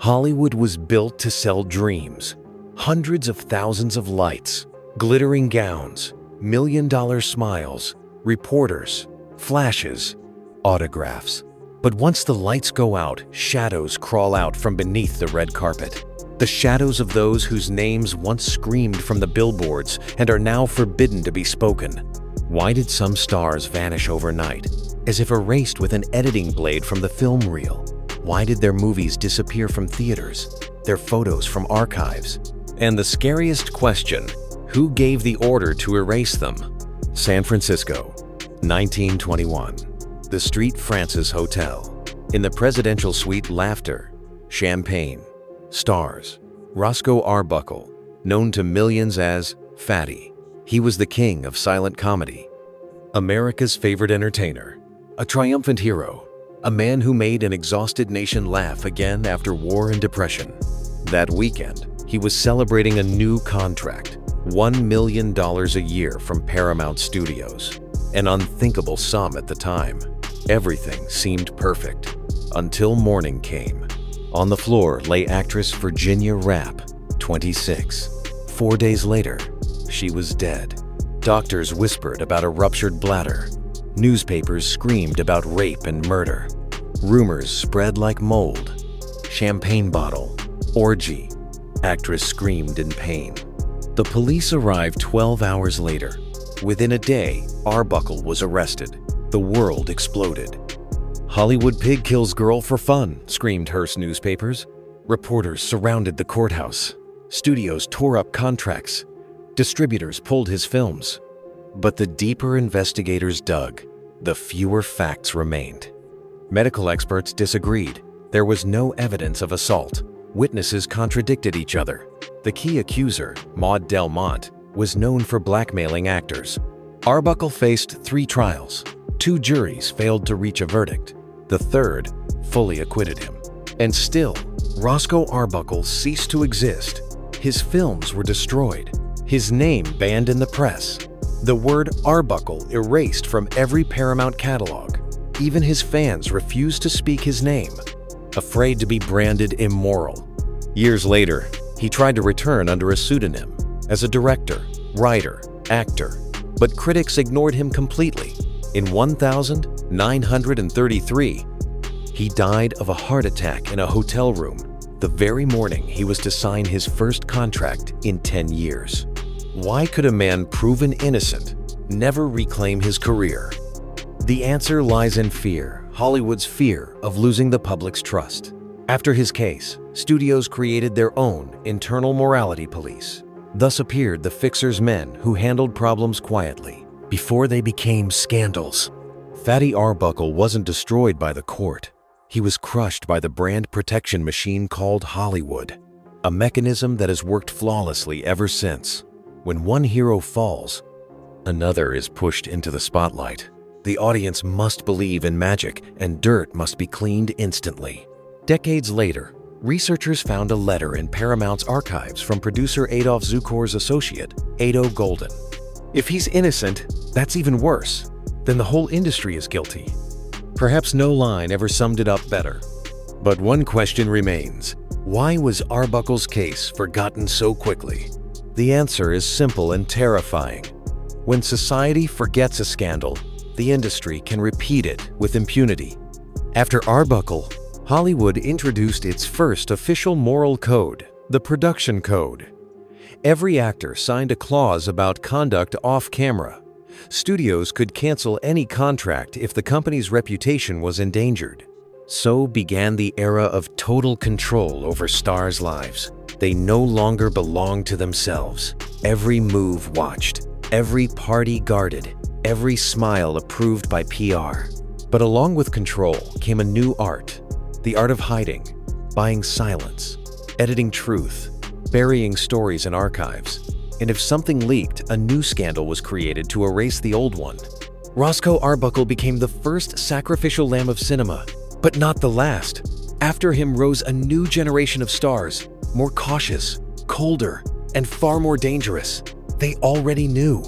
Hollywood was built to sell dreams. Hundreds of thousands of lights, glittering gowns, million-dollar smiles, reporters, flashes, autographs. But once the lights go out, shadows crawl out from beneath the red carpet. The shadows of those whose names once screamed from the billboards and are now forbidden to be spoken. Why did some stars vanish overnight, as if erased with an editing blade from the film reel? Why did their movies disappear from theaters, their photos from archives? And the scariest question, who gave the order to erase them? San Francisco, 1921. The Street Francis Hotel. In the presidential suite Laughter, Champagne. Stars. Roscoe Arbuckle, known to millions as Fatty. He was the king of silent comedy. America's favorite entertainer. A triumphant hero. A man who made an exhausted nation laugh again after war and depression. That weekend, he was celebrating a new contract, $1 million a year from Paramount Studios. An unthinkable sum at the time. Everything seemed perfect, until morning came. On the floor lay actress Virginia Rapp, 26. 4 days later, she was dead. Doctors whispered about a ruptured bladder. Newspapers screamed about rape and murder. Rumors spread like mold. Champagne bottle, orgy. Actress screamed in pain. The police arrived 12 hours later. Within a day, Arbuckle was arrested. The world exploded. "Hollywood pig kills girl for fun," screamed Hearst newspapers. Reporters surrounded the courthouse. Studios tore up contracts. Distributors pulled his films. But the deeper investigators dug, the fewer facts remained. Medical experts disagreed. There was no evidence of assault. Witnesses contradicted each other. The key accuser, Maud Delmont, was known for blackmailing actors. Arbuckle faced 3 trials. 2 juries failed to reach a verdict. The third fully acquitted him. And still, Roscoe Arbuckle ceased to exist. His films were destroyed. His name banned in the press. The word Arbuckle erased from every Paramount catalog. Even his fans refused to speak his name, afraid to be branded immoral. Years later, he tried to return under a pseudonym as a director, writer, actor, but critics ignored him completely. In 1933, he died of a heart attack in a hotel room the very morning he was to sign his first contract in 10 years. Why could a man proven innocent never reclaim his career? The answer lies in fear, Hollywood's fear of losing the public's trust. After his case, studios created their own internal morality police. Thus appeared the fixers' men who handled problems quietly before they became scandals. Fatty Arbuckle wasn't destroyed by the court. He was crushed by the brand protection machine called Hollywood, a mechanism that has worked flawlessly ever since. When one hero falls, another is pushed into the spotlight. The audience must believe in magic, and dirt must be cleaned instantly. Decades later, researchers found a letter in Paramount's archives from producer Adolph Zukor's associate, Ado Golden. If he's innocent, that's even worse. Then the whole industry is guilty. Perhaps no line ever summed it up better. But one question remains. Why was Arbuckle's case forgotten so quickly? The answer is simple and terrifying. When society forgets a scandal, the industry can repeat it with impunity. After Arbuckle, Hollywood introduced its first official moral code, the Production Code. Every actor signed a clause about conduct off camera. Studios could cancel any contract if the company's reputation was endangered. So began the era of total control over stars' lives. They no longer belonged to themselves. Every move watched, every party guarded, every smile approved by PR. But along with control came a new art, the art of hiding, buying silence, editing truth, burying stories in archives. And if something leaked, a new scandal was created to erase the old one. Roscoe Arbuckle became the first sacrificial lamb of cinema, but not the last. After him rose a new generation of stars, more cautious, colder, and far more dangerous. They already knew.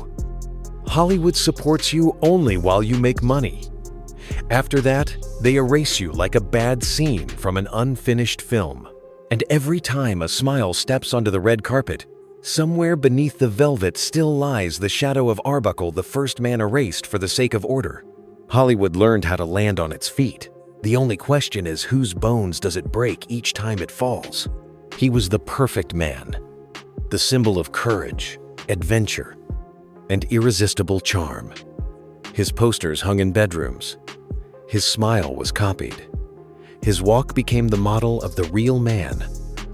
Hollywood supports you only while you make money. After that, they erase you like a bad scene from an unfinished film. And every time a smile steps onto the red carpet, somewhere beneath the velvet still lies the shadow of Arbuckle, the first man erased for the sake of order. Hollywood learned how to land on its feet. The only question is, whose bones does it break each time it falls? He was the perfect man, the symbol of courage, adventure, and irresistible charm. His posters hung in bedrooms. His smile was copied. His walk became the model of the real man,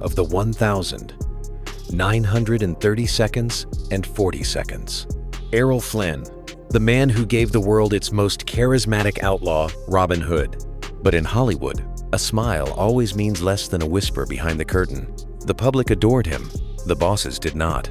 of the 1,930 seconds and 40 seconds. Errol Flynn, the man who gave the world its most charismatic outlaw, Robin Hood. But in Hollywood, a smile always means less than a whisper behind the curtain. The public adored him. The bosses did not.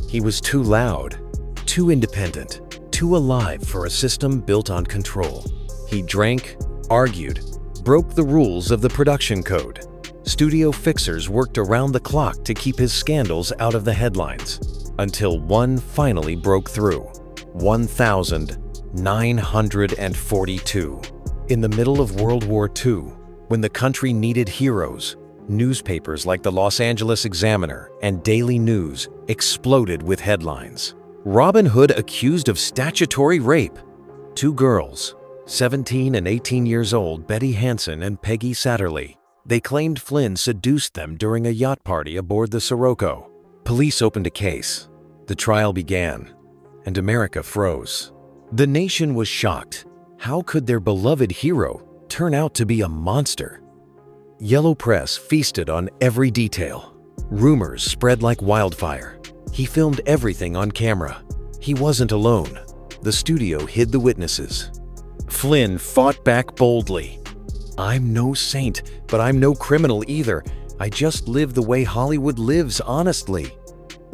He was too loud, too independent, too alive for a system built on control. He drank, argued, broke the rules of the production code. Studio fixers worked around the clock to keep his scandals out of the headlines, until one finally broke through. 1,942. In the middle of World War II, when the country needed heroes, newspapers like the Los Angeles Examiner and Daily News exploded with headlines. Robin Hood accused of statutory rape. Two girls, 17 and 18 years old, Betty Hansen and Peggy Satterley. They claimed Flynn seduced them during a yacht party aboard the Sirocco. Police opened a case. The trial began, and America froze. The nation was shocked. How could their beloved hero turn out to be a monster? Yellow press feasted on every detail. Rumors spread like wildfire. He filmed everything on camera. He wasn't alone. The studio hid the witnesses. Flynn fought back boldly. "I'm no saint, but I'm no criminal either. I just live the way Hollywood lives, honestly."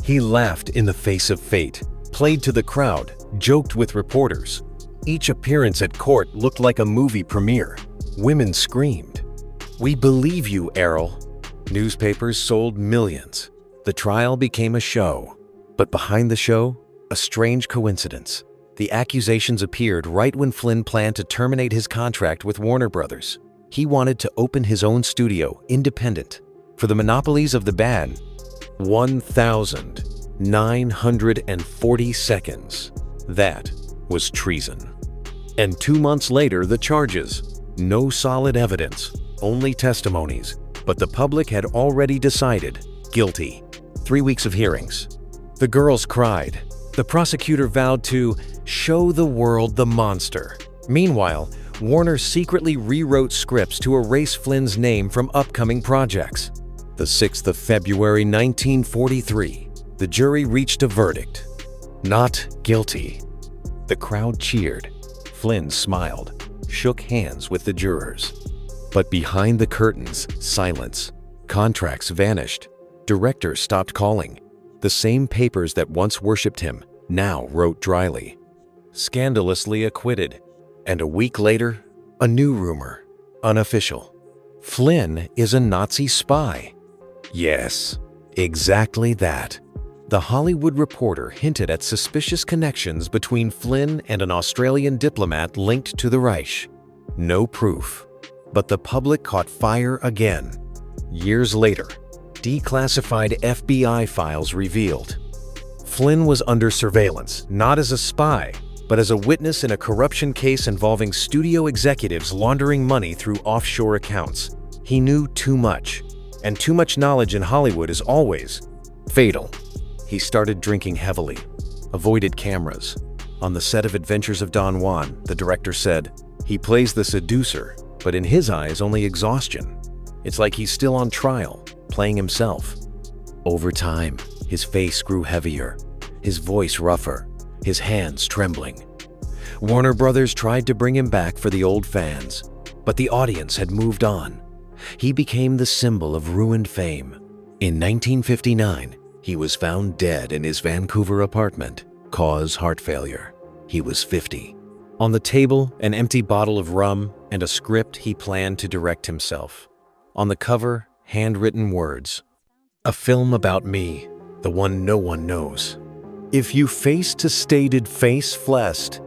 He laughed in the face of fate, played to the crowd, joked with reporters. Each appearance at court looked like a movie premiere. Women screamed, "We believe you, Errol." Newspapers sold millions. The trial became a show. But behind the show, a strange coincidence. The accusations appeared right when Flynn planned to terminate his contract with Warner Brothers. He wanted to open his own studio, independent. For the monopolies of the bad, 1,940 seconds. That was treason. And 2 months later, the charges. No solid evidence, only testimonies. But the public had already decided guilty. 3 weeks of hearings. The girls cried. The prosecutor vowed to show the world the monster. Meanwhile, Warner secretly rewrote scripts to erase Flynn's name from upcoming projects. The 6th of February 1943, the jury reached a verdict. Not guilty. The crowd cheered. Flynn smiled, shook hands with the jurors. But behind the curtains, silence. Contracts vanished. Directors stopped calling. The same papers that once worshipped him now wrote dryly. Scandalously acquitted. And a week later, a new rumor, unofficial. Flynn is a Nazi spy. Yes, exactly that. The Hollywood Reporter hinted at suspicious connections between Flynn and an Australian diplomat linked to the Reich. No proof. But the public caught fire again. Years later, declassified FBI files revealed Flynn was under surveillance, not as a spy, but as a witness in a corruption case involving studio executives laundering money through offshore accounts. He knew too much, and too much knowledge in Hollywood is always fatal. He started drinking heavily, avoided cameras. On the set of Adventures of Don Juan, the director said, "He plays the seducer, but in his eyes only exhaustion. It's like he's still on trial, playing himself." Over time, his face grew heavier, his voice rougher, his hands trembling. Warner Brothers tried to bring him back for the old fans, but the audience had moved on. He became the symbol of ruined fame. In 1959, he was found dead in his Vancouver apartment, cause heart failure. He was 50. On the table, an empty bottle of rum and a script he planned to direct himself. On the cover, handwritten words. "A film about me, the one no one knows. If you face to stated face flest."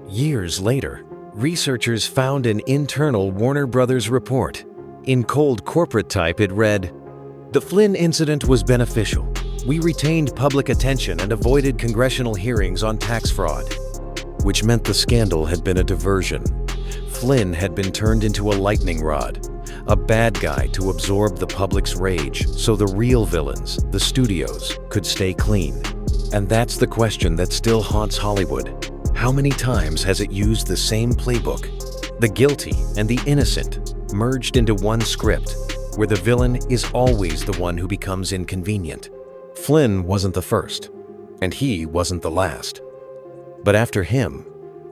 Years later, researchers found an internal Warner Brothers report. In cold corporate type, it read, The Flynn incident was beneficial. We retained public attention and avoided congressional hearings on tax fraud, which meant the scandal had been a diversion. Flynn had been turned into a lightning rod, a bad guy to absorb the public's rage so the real villains, the studios, could stay clean. And that's the question that still haunts Hollywood. How many times has it used the same playbook? The guilty and the innocent merged into one script, where the villain is always the one who becomes inconvenient. Flynn wasn't the first, and he wasn't the last. But after him,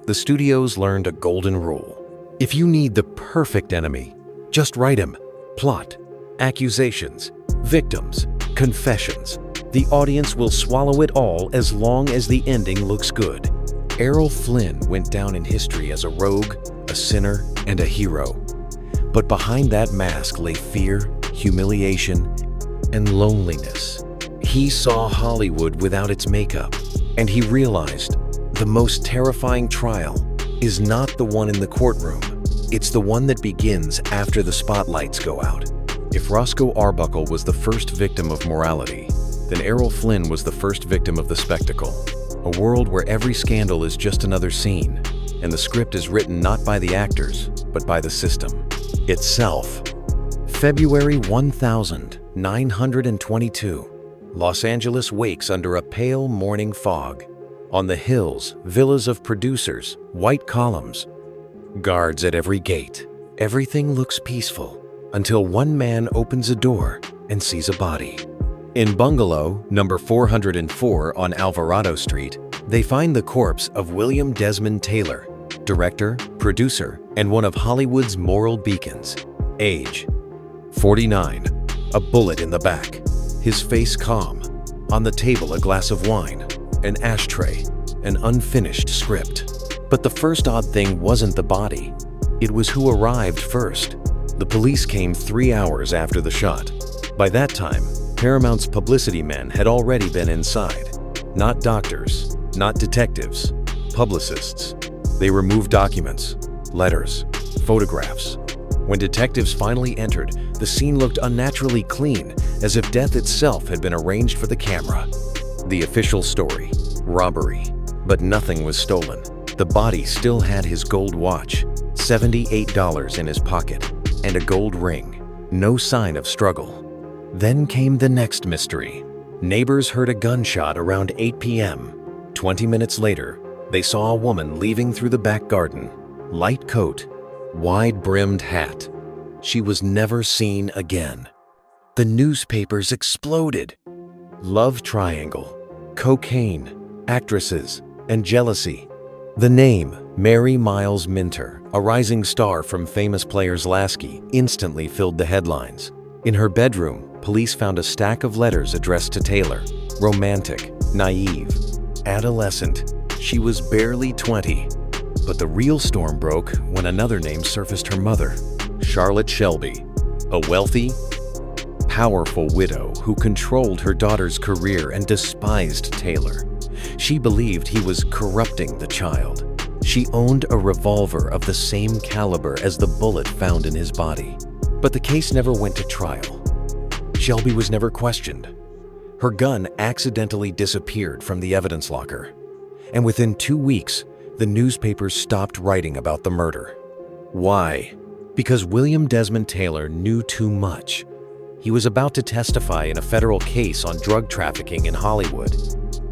the studios learned a golden rule. If you need the perfect enemy, just write him. Plot, accusations, victims, confessions. The audience will swallow it all as long as the ending looks good. Errol Flynn went down in history as a rogue, a sinner, and a hero. But behind that mask lay fear, humiliation, and loneliness. He saw Hollywood without its makeup, and he realized the most terrifying trial is not the one in the courtroom. It's the one that begins after the spotlights go out. If Roscoe Arbuckle was the first victim of morality, then Errol Flynn was the first victim of the spectacle. A world where every scandal is just another scene, and the script is written not by the actors, but by the system itself. February 1922. Los Angeles wakes under a pale morning fog. On the hills, villas of producers, white columns, guards at every gate. Everything looks peaceful until one man opens a door and sees a body. In bungalow number 404 on Alvarado Street, they find the corpse of William Desmond Taylor, director, producer, and one of Hollywood's moral beacons. Age: 49. A bullet in the back. His face calm. On the table, a glass of wine, an ashtray, an unfinished script. But the first odd thing wasn't the body. It was who arrived first. The police came 3 hours after the shot. By that time, Paramount's publicity men had already been inside. Not doctors, not detectives, publicists. They removed documents, letters, photographs. When detectives finally entered, the scene looked unnaturally clean, as if death itself had been arranged for the camera. The official story: robbery. But nothing was stolen. The body still had his gold watch, $78 in his pocket, and a gold ring. No sign of struggle. Then came the next mystery. Neighbors heard a gunshot around 8 p.m. 20 minutes later, they saw a woman leaving through the back garden. Light coat, wide-brimmed hat. She was never seen again. The newspapers exploded. Love triangle, cocaine, actresses, and jealousy. The name, Mary Miles Minter, a rising star from famous players Lasky, instantly filled the headlines. In her bedroom, police found a stack of letters addressed to Taylor. Romantic, naive, adolescent. She was barely 20. But the real storm broke when another name surfaced: her mother, Charlotte Shelby, a wealthy, powerful widow who controlled her daughter's career and despised Taylor. She believed he was corrupting the child. She owned a revolver of the same caliber as the bullet found in his body. But the case never went to trial. Shelby was never questioned. Her gun accidentally disappeared from the evidence locker. And within 2 weeks, the newspapers stopped writing about the murder. Why? Because William Desmond Taylor knew too much. He was about to testify in a federal case on drug trafficking in Hollywood.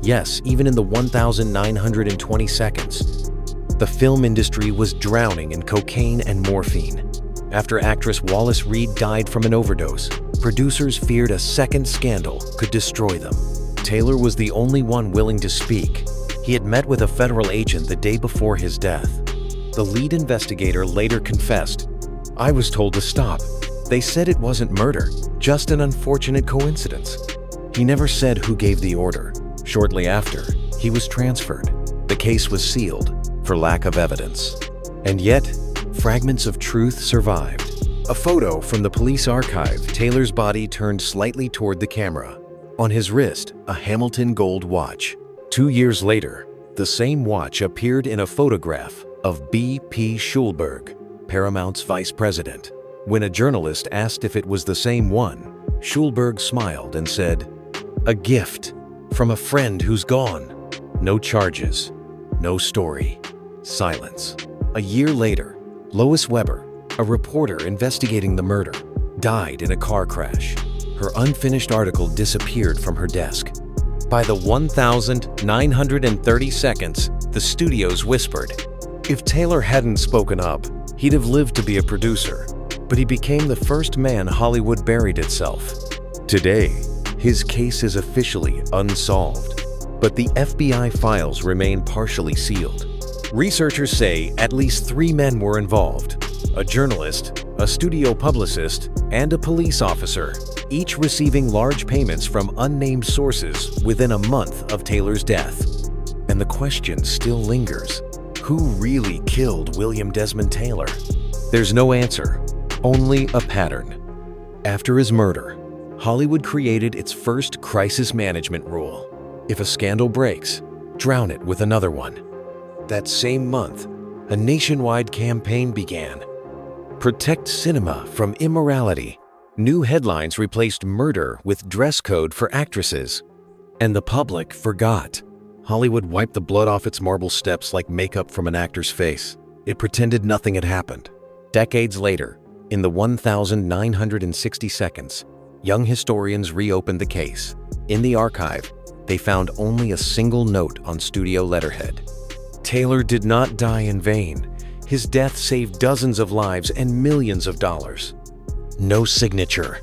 Yes, even in the 1,920 seconds. The film industry was drowning in cocaine and morphine. After actress Wallace Reed died from an overdose, producers feared a second scandal could destroy them. Taylor was the only one willing to speak. He had met with a federal agent the day before his death. The lead investigator later confessed, "I was told to stop. They said it wasn't murder, just an unfortunate coincidence." He never said who gave the order. Shortly after, he was transferred. The case was sealed for lack of evidence. And yet, fragments of truth survived. A photo from the police archive, Taylor's body turned slightly toward the camera. On his wrist, a Hamilton gold watch. 2 years later, the same watch appeared in a photograph of B.P. Schulberg, Paramount's vice president. When a journalist asked if it was the same one, Schulberg smiled and said, "A gift from a friend who's gone." No charges, no story, silence. A year later, Lois Weber, a reporter investigating the murder, died in a car crash. Her unfinished article disappeared from her desk. By the 1,930 seconds, the studios whispered. If Taylor hadn't spoken up, he'd have lived to be a producer, but he became the first man Hollywood buried itself. Today, his case is officially unsolved, but the FBI files remain partially sealed. Researchers say at least 3 men were involved: a journalist, a studio publicist, and a police officer, each receiving large payments from unnamed sources within a month of Taylor's death. And the question still lingers: who really killed William Desmond Taylor? There's no answer, only a pattern. After his murder, Hollywood created its first crisis management rule. If a scandal breaks, drown it with another one. That same month, a nationwide campaign began. Protect cinema from immorality. New headlines replaced murder with dress code for actresses. And the public forgot. Hollywood wiped the blood off its marble steps like makeup from an actor's face. It pretended nothing had happened. Decades later, in the 1,960 seconds, young historians reopened the case. In the archive, they found only a single note on studio letterhead. Taylor did not die in vain. His death saved dozens of lives and millions of dollars. No signature.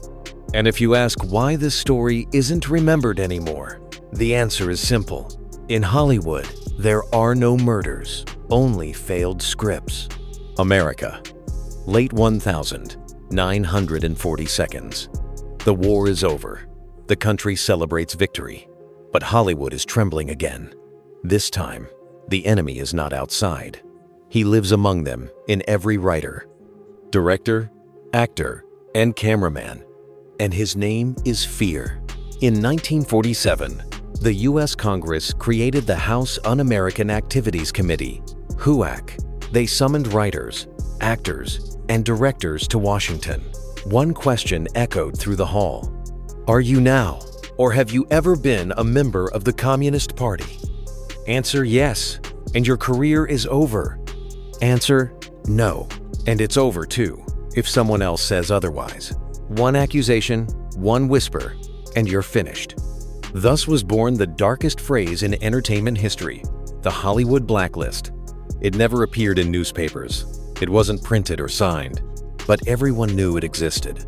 And if you ask why this story isn't remembered anymore, the answer is simple. In Hollywood, there are no murders, only failed scripts. America, late 1,940 seconds. The war is over. The country celebrates victory. But Hollywood is trembling again. This time, the enemy is not outside. He lives among them in every writer, director, actor, and cameraman. And his name is fear. In 1947, the U.S. Congress created the House Un-American Activities Committee, HUAC. They summoned writers, actors, and directors to Washington. One question echoed through the hall. Are you now, or have you ever been a member of the Communist Party? Answer yes, and your career is over. Answer no, and it's over too, if someone else says otherwise. One accusation, one whisper, and you're finished. Thus was born the darkest phrase in entertainment history, the Hollywood blacklist. It never appeared in newspapers. It wasn't printed or signed, but everyone knew it existed.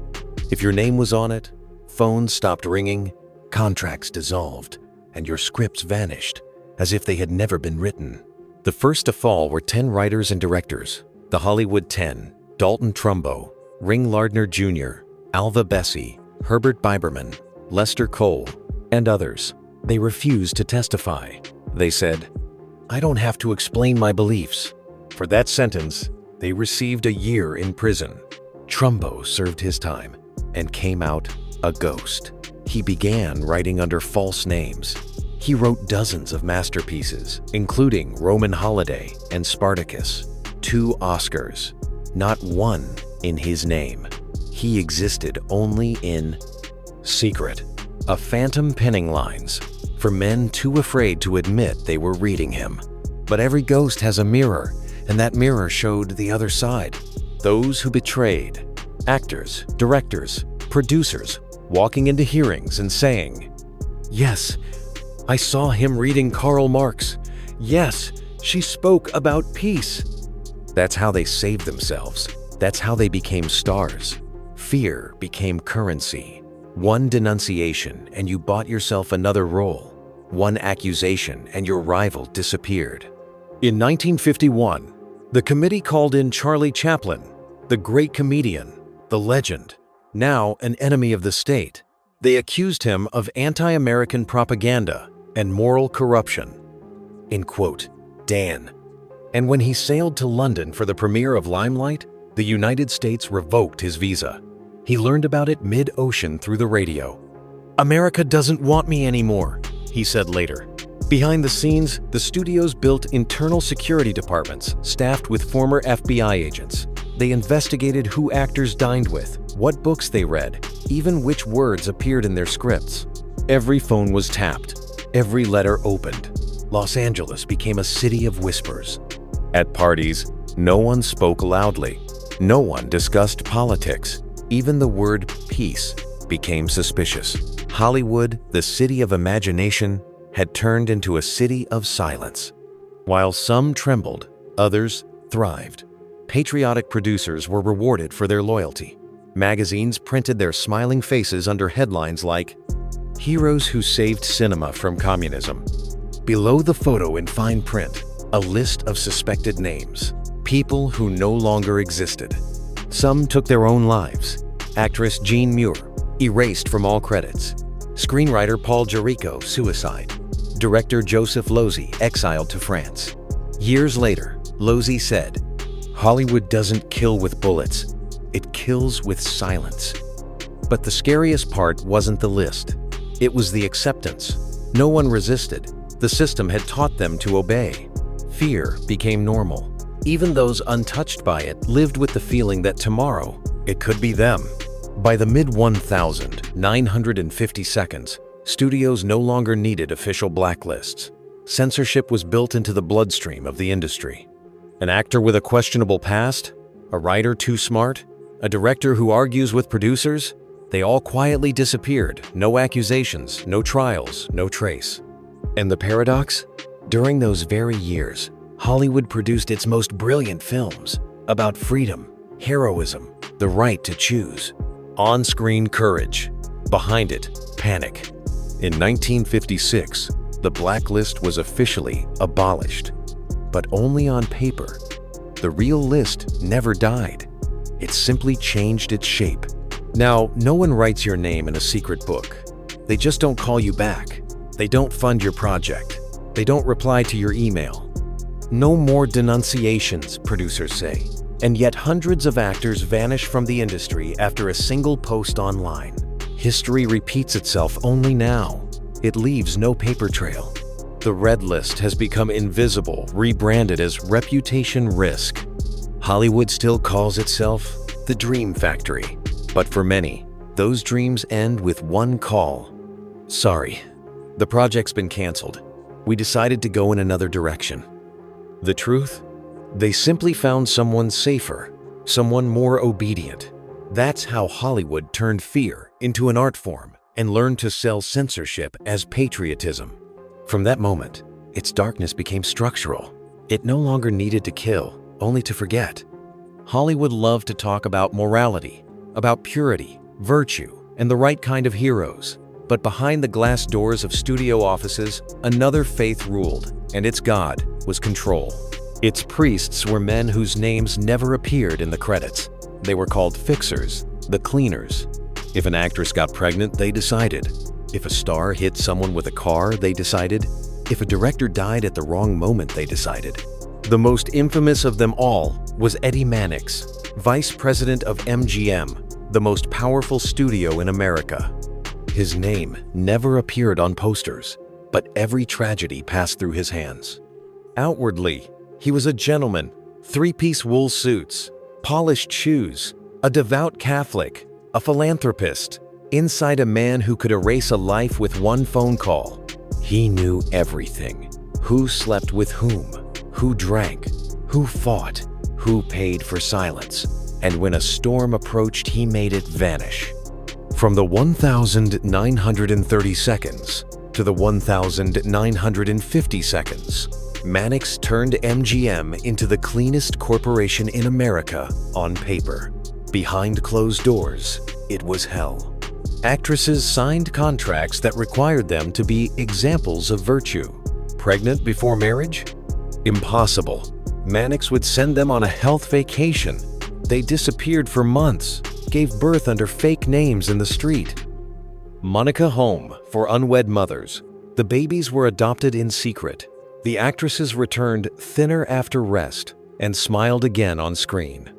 If your name was on it, phones stopped ringing, contracts dissolved, and your scripts vanished, as if they had never been written. The first to fall were 10 writers and directors, the Hollywood 10, Dalton Trumbo, Ring Lardner Jr., Alva Bessie, Herbert Biberman, Lester Cole, and others. They refused to testify. They said, "I don't have to explain my beliefs." For that sentence, they received a year in prison. Trumbo served his time and came out a ghost. He began writing under false names. He wrote dozens of masterpieces, including Roman Holiday and Spartacus, 2 Oscars, not one in his name. He existed only in secret, a phantom penning lines for men too afraid to admit they were reading him. But every ghost has a mirror, and that mirror showed the other side. Those who betrayed, actors, directors, producers, walking into hearings and saying, "Yes, I saw him reading Karl Marx. Yes, she spoke about peace." That's how they saved themselves. That's how they became stars. Fear became currency. One denunciation and you bought yourself another role. One accusation and your rival disappeared. In 1951, the committee called in Charlie Chaplin, the great comedian, the legend, now an enemy of the state. They accused him of anti-American propaganda and moral corruption. In quote, Dan. And when he sailed to London for the premiere of Limelight, the United States revoked his visa. He learned about it mid-ocean through the radio. "America doesn't want me anymore," he said later. Behind the scenes, the studios built internal security departments staffed with former FBI agents. They investigated who actors dined with, what books they read, even which words appeared in their scripts. Every phone was tapped, every letter opened. Los Angeles became a city of whispers. At parties, no one spoke loudly. No one discussed politics. Even the word peace became suspicious. Hollywood, the city of imagination, had turned into a city of silence. While some trembled, others thrived. Patriotic producers were rewarded for their loyalty. Magazines printed their smiling faces under headlines like, "Heroes who saved cinema from communism." Below the photo in fine print, a list of suspected names, people who no longer existed. Some took their own lives. Actress Jean Muir, erased from all credits. Screenwriter Paul Giammatteo, suicide. Director Joseph Losey, exiled to France. Years later, Losey said, "Hollywood doesn't kill with bullets, it kills with silence." But the scariest part wasn't the list. It was the acceptance. No one resisted. The system had taught them to obey. Fear became normal. Even those untouched by it lived with the feeling that tomorrow, it could be them. By the mid-1950 seconds, studios no longer needed official blacklists. Censorship was built into the bloodstream of the industry. An actor with a questionable past, a writer too smart, a director who argues with producers, they all quietly disappeared. No accusations, no trials, no trace. And the paradox? During those very years, Hollywood produced its most brilliant films about freedom, heroism, the right to choose. On-screen courage. Behind it, panic. In 1956, the blacklist was officially abolished. But only on paper. The real list never died. It simply changed its shape. Now, no one writes your name in a secret book. They just don't call you back. They don't fund your project. They don't reply to your email. No more denunciations, producers say. And yet hundreds of actors vanish from the industry after a single post online. History repeats itself only now. It leaves no paper trail. The red list has become invisible, rebranded as reputation risk. Hollywood still calls itself the Dream Factory. But for many, those dreams end with one call. "Sorry, the project's been canceled. We decided to go in another direction." The truth? They simply found someone safer, someone more obedient. That's how Hollywood turned fear into an art form and learned to sell censorship as patriotism. From that moment, its darkness became structural. It no longer needed to kill, only to forget. Hollywood loved to talk about morality, about purity, virtue, and the right kind of heroes. But behind the glass doors of studio offices, another faith ruled, and its god was control. Its priests were men whose names never appeared in the credits. They were called fixers, the cleaners. If an actress got pregnant, they decided. If a star hit someone with a car, they decided. If a director died at the wrong moment, they decided. The most infamous of them all was Eddie Mannix, vice president of MGM, the most powerful studio in America. His name never appeared on posters, but every tragedy passed through his hands. Outwardly, he was a gentleman, three-piece wool suits, polished shoes, a devout Catholic, a philanthropist. Inside, a man who could erase a life with one phone call. He knew everything. Who slept with whom, who drank, who fought, who paid for silence. And when a storm approached, he made it vanish. From the 1,930 seconds to the 1,950 seconds, Mannix turned MGM into the cleanest corporation in America on paper. Behind closed doors, it was hell. Actresses signed contracts that required them to be examples of virtue. Pregnant before marriage? Impossible. Mannix would send them on a health vacation. They disappeared for months, gave birth under fake names in the street. Monica Home for unwed mothers. The babies were adopted in secret. The actresses returned thinner after rest and smiled again on screen.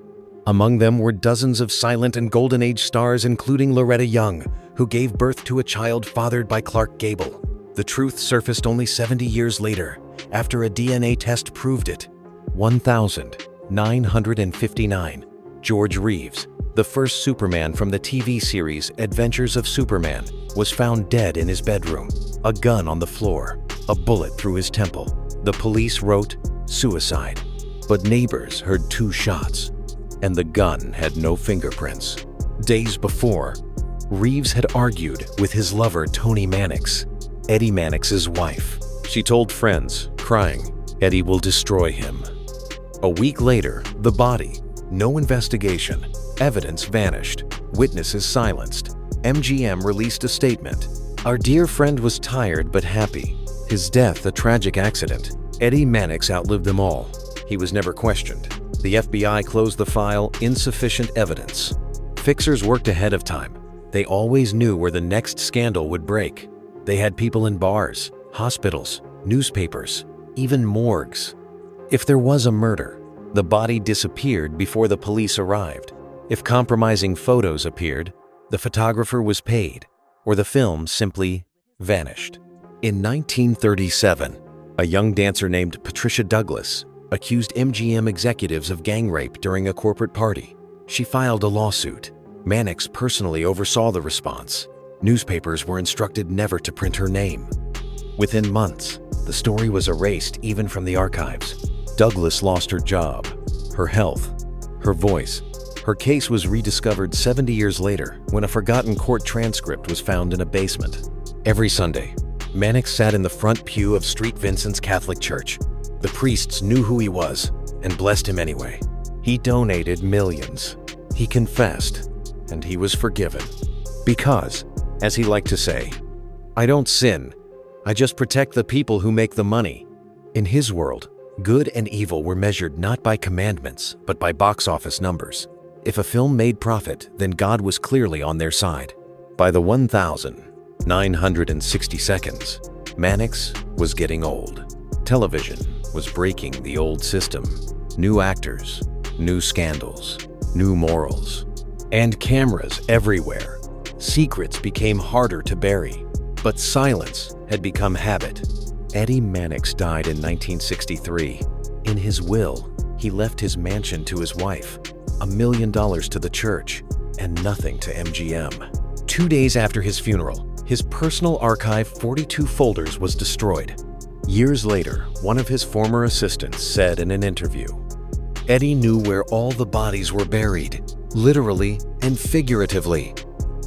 Among them were dozens of silent and golden age stars, including Loretta Young, who gave birth to a child fathered by Clark Gable. The truth surfaced only 70 years later, after a DNA test proved it. 1,959. George Reeves, The first Superman from the TV series Adventures of Superman was found dead in his bedroom, a gun on the floor, a bullet through his temple. The police wrote, "Suicide." But neighbors heard 2 shots, and the gun had no fingerprints. Days before, Reeves had argued with his lover Toni Mannix, Eddie Mannix's wife. She told friends, crying, "Eddie will destroy him." A week later, the body. No investigation. Evidence vanished. Witnesses silenced. MGM released a statement. "Our dear friend was tired but happy. His death a tragic accident. Eddie Mannix outlived them all. He was never questioned." The FBI closed the file, insufficient evidence. Fixers worked ahead of time. They always knew where the next scandal would break. They had people in bars, hospitals, newspapers, even morgues. If there was a murder, the body disappeared before the police arrived. If compromising photos appeared, the photographer was paid, or the film simply vanished. In 1937, a young dancer named Patricia Douglas accused MGM executives of gang rape during a corporate party. She filed a lawsuit. Mannix personally oversaw the response. Newspapers were instructed never to print her name. Within months, the story was erased even from the archives. Douglas lost her job, her health, her voice. Her case was rediscovered 70 years later when a forgotten court transcript was found in a basement. Every Sunday, Mannix sat in the front pew of St. Vincent's Catholic Church. The priests knew who he was and blessed him anyway. He donated millions. He confessed, and he was forgiven. Because, as he liked to say, "I don't sin. I just protect the people who make the money." In his world, good and evil were measured not by commandments, but by box office numbers. If a film made profit, then God was clearly on their side. By the 1,960 seconds, Mannix was getting old. Television was breaking the old system. New actors, new scandals, new morals, and cameras everywhere. Secrets became harder to bury, but silence had become habit. Eddie Mannix died in 1963. In his will, he left his mansion to his wife, $1 million to the church, and nothing to MGM. 2 days after his funeral, his personal archive 42 folders was destroyed. Years later, one of his former assistants said in an interview, "Eddie knew where all the bodies were buried, literally and figuratively."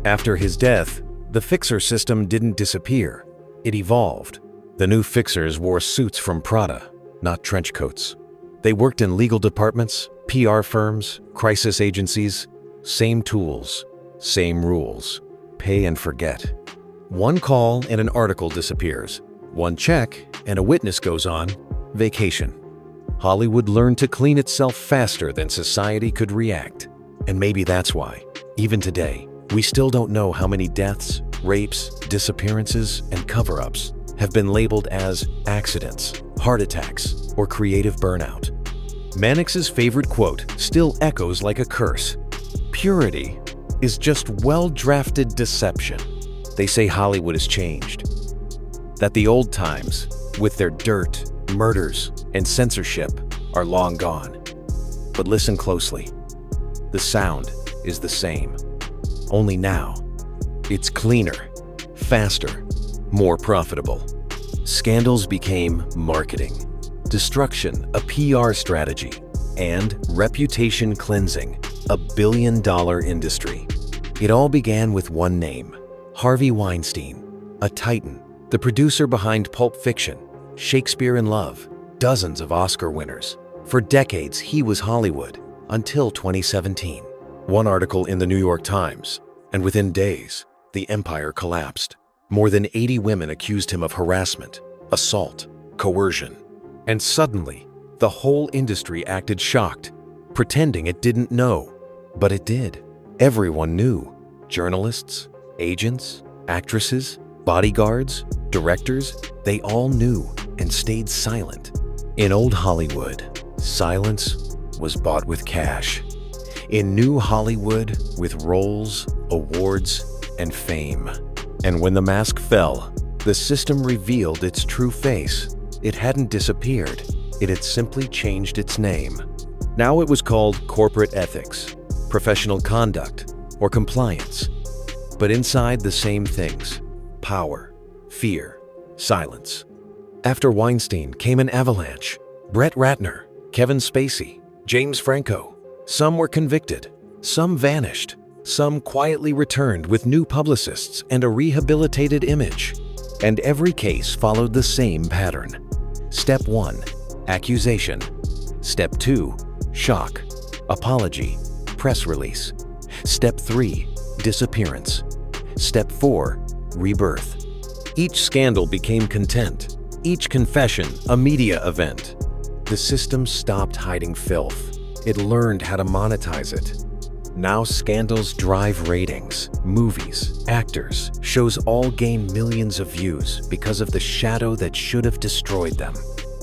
After his death, the fixer system didn't disappear. It evolved. The new fixers wore suits from Prada, not trench coats. They worked in legal departments, PR firms, crisis agencies. Same tools, same rules. Pay and forget. One call and an article disappears. One check and a witness goes on vacation. Hollywood learned to clean itself faster than society could react. And maybe that's why, even today, we still don't know how many deaths, rapes, disappearances, and cover-ups have been labeled as accidents, heart attacks, or creative burnout. Mannix's favorite quote still echoes like a curse. "Purity is just well-drafted deception." They say Hollywood has changed. That the old times, with their dirt, murders, and censorship, are long gone. But listen closely. The sound is the same. Only now, it's cleaner, faster, more profitable. Scandals became marketing. Destruction, a PR strategy. And reputation cleansing, a billion-dollar industry. It all began with one name, Harvey Weinstein, a titan, the producer behind Pulp Fiction, Shakespeare in Love, dozens of Oscar winners. For decades, he was Hollywood, until 2017. One article in the New York Times, and within days, the empire collapsed. More than 80 women accused him of harassment, assault, coercion. And suddenly, the whole industry acted shocked, pretending it didn't know. But it did. Everyone knew. Journalists, agents, actresses, bodyguards, directors, they all knew and stayed silent. In old Hollywood, silence was bought with cash. In new Hollywood, with roles, awards, and fame. And when the mask fell, the system revealed its true face. It hadn't disappeared. It had simply changed its name. Now it was called corporate ethics. professional conduct, or compliance. But inside the same things: power, fear, silence. After Weinstein came an avalanche. Brett Ratner, Kevin Spacey, James Franco. Some were convicted, some vanished, some quietly returned with new publicists and a rehabilitated image. And every case followed the same pattern. Step 1, accusation. Step 2, shock, apology, press release. Step 3, disappearance. Step 4, rebirth. Each scandal became content, each confession a media event. The system stopped hiding filth. It learned how to monetize it. Now scandals drive ratings. Movies, actors, shows all gain millions of views because of the shadow that should have destroyed them.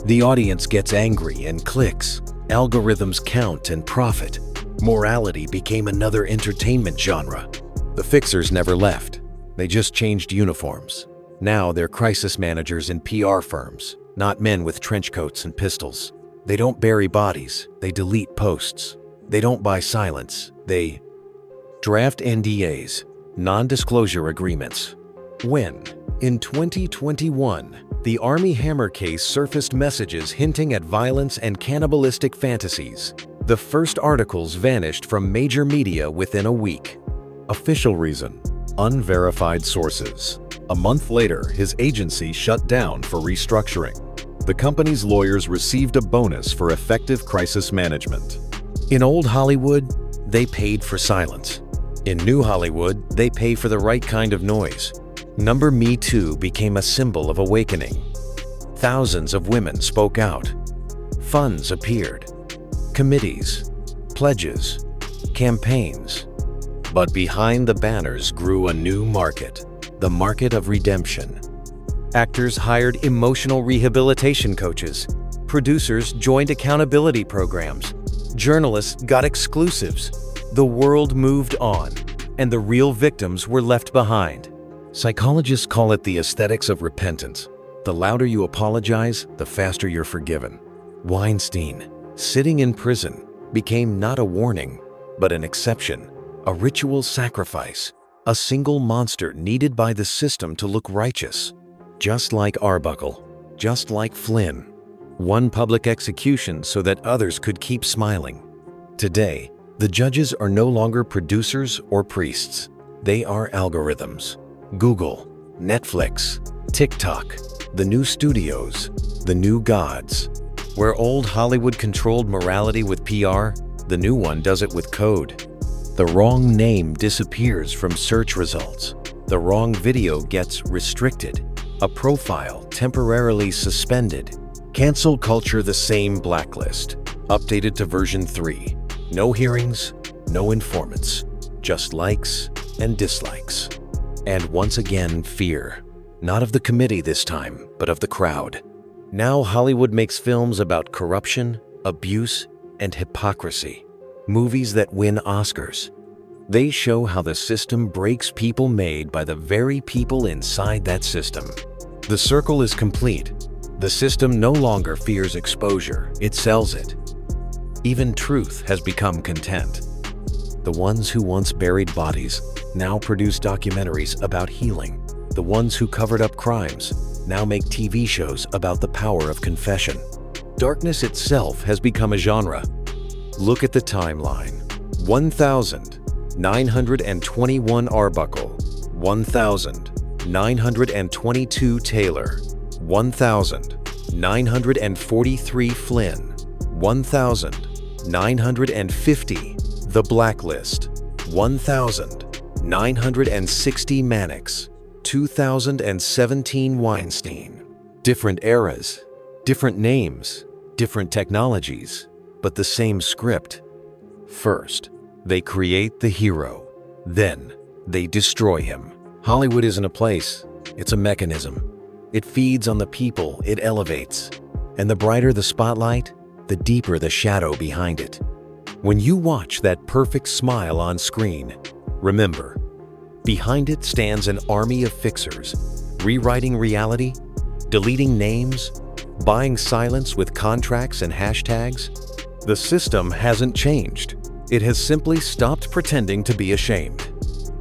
The audience gets angry and clicks. Algorithms count and profit. Morality became another entertainment genre. The fixers never left. They just changed uniforms. Now they're crisis managers in PR firms, not men with trench coats and pistols. They don't bury bodies, they delete posts. They don't buy silence, they draft NDAs, non-disclosure agreements. When, in 2021, the Armie Hammer case surfaced messages hinting at violence and cannibalistic fantasies, the first articles vanished from major media within a week. Official reason: unverified sources. A month later, his agency shut down for restructuring. The company's lawyers received a bonus for effective crisis management. In old Hollywood, they paid for silence. In new Hollywood, they pay for the right kind of noise. Number Me Too became a symbol of awakening. Thousands of women spoke out. Funds appeared. Committees, pledges, campaigns. But behind the banners grew a new market, the market of redemption. Actors hired emotional rehabilitation coaches. Producers joined accountability programs. Journalists got exclusives. The world moved on, and the real victims were left behind. Psychologists call it the aesthetics of repentance. The louder you apologize, the faster you're forgiven. Weinstein, sitting in prison, became not a warning, but an exception, a ritual sacrifice, a single monster needed by the system to look righteous. Just like Arbuckle, just like Flynn. One public execution so that others could keep smiling. Today, the judges are no longer producers or priests. They are algorithms. Google, Netflix, TikTok, the new studios, the new gods. Where old Hollywood controlled morality with PR, the new one does it with code. The wrong name disappears from search results. The wrong video gets restricted. A profile temporarily suspended. Cancel culture the same blacklist. Updated to version 3. No hearings, no informants. Just likes and dislikes. And once again, fear. Not of the committee this time, but of the crowd. Now Hollywood makes films about corruption, abuse, and hypocrisy. Movies that win Oscars. They show how the system breaks people made by the very people inside that system. The circle is complete. The system no longer fears exposure, it sells it. Even truth has become content. The ones who once buried bodies now produce documentaries about healing. The ones who covered up crimes now make TV shows about the power of confession. Darkness itself has become a genre. Look at the timeline. 1,921 Arbuckle, 1,922 Taylor, 1,943 Flynn, 1,950 The Blacklist, 1,960 Mannix, 2017 Weinstein. Different eras, different names, different technologies, but the same script. First, they create the hero. Then, they destroy him. Hollywood isn't a place, it's a mechanism. It feeds on the people it elevates. And the brighter the spotlight, the deeper the shadow behind it. When you watch that perfect smile on screen, remember, behind it stands an army of fixers, rewriting reality, deleting names, buying silence with contracts and hashtags. The system hasn't changed. It has simply stopped pretending to be ashamed.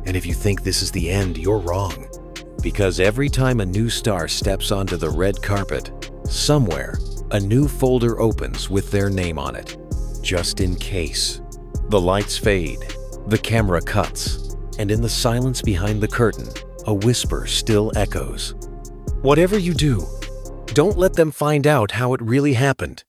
And if you think this is the end, you're wrong. Because every time a new star steps onto the red carpet, somewhere, a new folder opens with their name on it, just in case. The lights fade, the camera cuts, and in the silence behind the curtain, a whisper still echoes. Whatever you do, don't let them find out how it really happened.